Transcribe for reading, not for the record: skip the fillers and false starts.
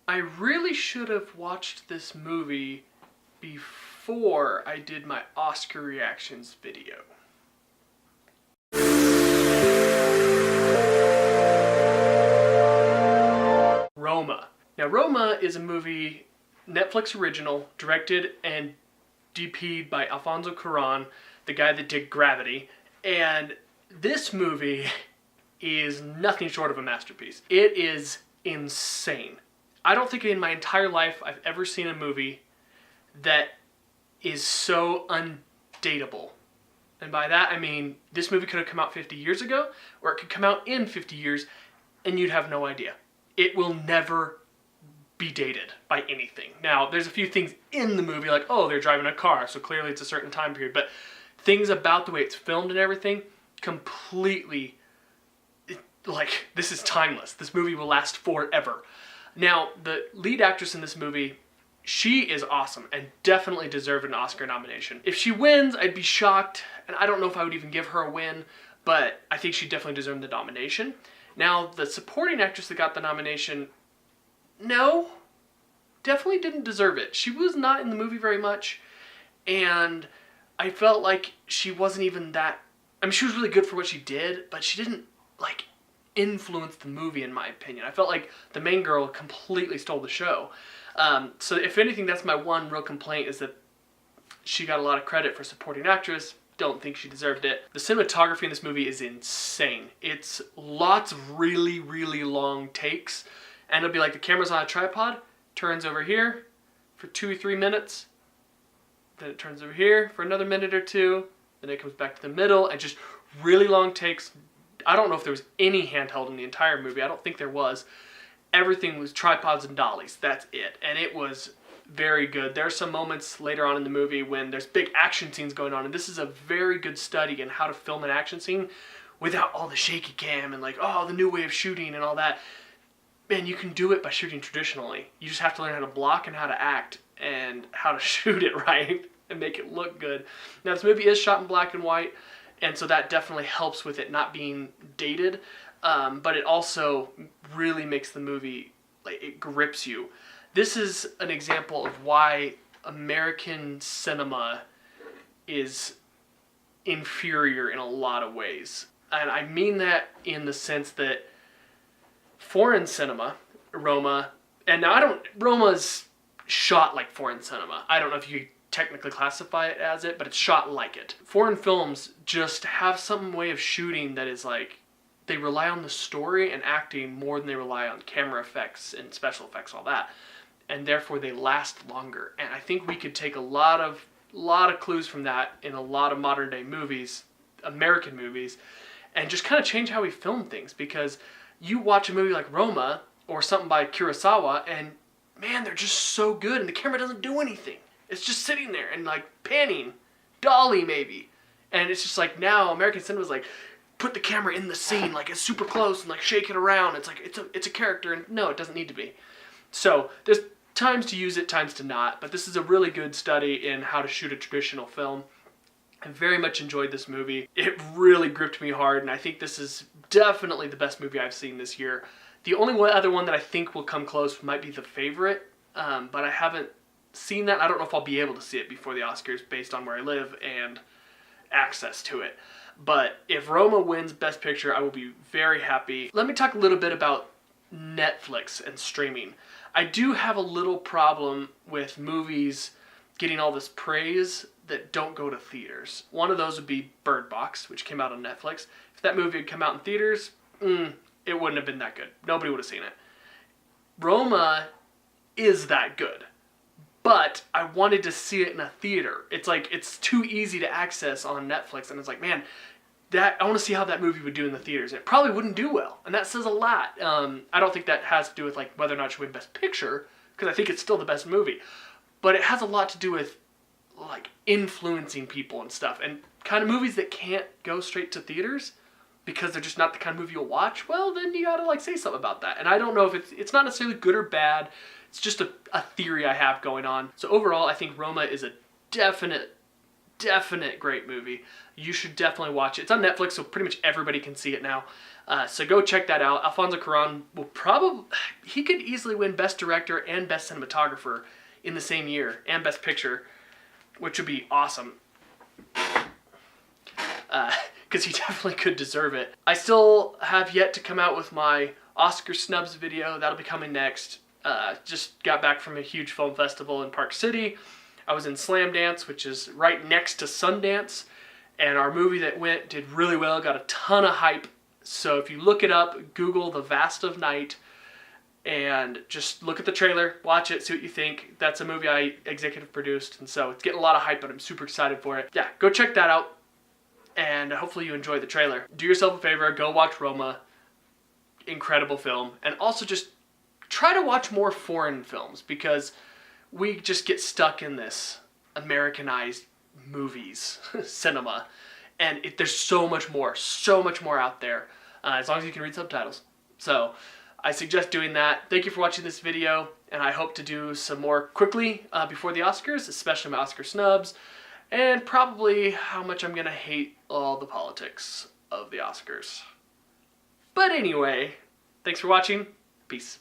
I really should have watched this movie before I did my Oscar reactions video. Roma. Now, Roma is a movie, Netflix original, directed and DP'd by Alfonso Cuarón, the guy that did Gravity. And this movie is nothing short of a masterpiece. It is insane. I don't think in my entire life I've ever seen a movie that is so undateable. And by that I mean this movie could have come out 50 years ago, or it could come out in 50 years and you'd have no idea. It will never be dated by anything. Now, there's a few things in the movie like, oh, they're driving a car, so clearly it's a certain time period, but things about the way it's filmed and everything, completely, like, this is timeless. This movie will last forever. Now, the lead actress in this movie, she is awesome and definitely deserved an Oscar nomination. If she wins, I'd be shocked, and I don't know if I would even give her a win, but I think she definitely deserved the nomination. Now, the supporting actress that got the nomination, no, definitely didn't deserve it. She was not in the movie very much, and I felt like she wasn't even that, I mean, she was really good for what she did, but she didn't, like, influence the movie, in my opinion. I felt like the main girl completely stole the show. So if anything, that's my one real complaint, is that she got a lot of credit for supporting actress. Don't think she deserved it. The cinematography in this movie is insane. It's lots of really, really long takes, and it'll be like the camera's on a tripod, turns over here for 2 or 3 minutes, then it turns over here for another minute or two, then it comes back to the middle, and just really long takes. I don't know if there was any handheld in the entire movie. I don't think there was. Everything was tripods and dollies. That's it. And it was very good. There are some moments later on in the movie when there's big action scenes going on, and this is a very good study in how to film an action scene without all the shaky cam and like, oh, the new way of shooting and all that. Man, you can do it by shooting traditionally. You just have to learn how to block and how to act and how to shoot it right and make it look good. Now, this movie is shot in black and white, and so that definitely helps with it not being dated, but it also really makes the movie, like, it grips you. This is an example of why American cinema is inferior in a lot of ways. And I mean that in the sense that foreign cinema, Roma, and now Roma's shot like foreign cinema. I don't know if you technically classify it as it, but it's shot like it. Foreign films just have some way of shooting that is like, they rely on the story and acting more than they rely on camera effects and special effects, all that. And therefore they last longer. And I think we could take a lot of clues from that in a lot of modern day movies, American movies, and just kind of change how we film things. Because you watch a movie like Roma or something by Kurosawa, and man, they're just so good, and the camera doesn't do anything. It's just sitting there and like panning, dolly maybe. And it's just like, now American cinema's like, put the camera in the scene, like it's super close and like shake it around. It's like, it's a character, and no, it doesn't need to be. So there's times to use it, times to not, but this is a really good study in how to shoot a traditional film. I very much enjoyed this movie. It really gripped me hard, and I think this is definitely the best movie I've seen this year. The only other one that I think will come close might be The Favorite, but I haven't seen that. I don't know if I'll be able to see it before the Oscars based on where I live and access to it. But if Roma wins Best Picture, I will be very happy. Let me talk a little bit about Netflix and streaming. I do have a little problem with movies getting all this praise that don't go to theaters. One of those would be Bird Box, which came out on Netflix. If that movie had come out in theaters, it wouldn't have been that good. Nobody would have seen it. Roma is that good, but I wanted to see it in a theater. It's like, it's too easy to access on Netflix, and it's like, man, I want to see how that movie would do in the theaters. It probably wouldn't do well, and that says a lot. I don't think that has to do with like whether or not it should win Best Picture, because I think it's still the best movie. But it has a lot to do with like influencing people and stuff, and kind of movies that can't go straight to theaters because they're just not the kind of movie you'll watch. Well, then you gotta like say something about that. And I don't know if it's not necessarily good or bad. It's just a theory I have going on. So overall, I think Roma is a definite great movie. You should definitely watch it. It's on Netflix, so pretty much everybody can see it now. So go check that out. Alfonso Cuarón he could easily win Best Director and Best Cinematographer in the same year, and Best Picture, which would be awesome. Because he definitely could deserve it. I still have yet to come out with my Oscar snubs video. That'll be coming next. Just got back from a huge film festival in Park City. I was in Slam Dance, which is right next to Sundance, and our movie that went did really well, got a ton of hype. So if you look it up, Google The Vast of Night, and just look at the trailer, watch it, see what you think. That's a movie I executive produced, and so it's getting a lot of hype, but I'm super excited for it. Yeah, go check that out, and hopefully you enjoy the trailer. Do yourself a favor, go watch Roma. Incredible film. And also just try to watch more foreign films, because we just get stuck in this Americanized movies, cinema, and there's so much more out there, as long as you can read subtitles. So I suggest doing that. Thank you for watching this video, and I hope to do some more quickly before the Oscars, especially my Oscar snubs, and probably how much I'm gonna hate all the politics of the Oscars. But anyway, thanks for watching. Peace.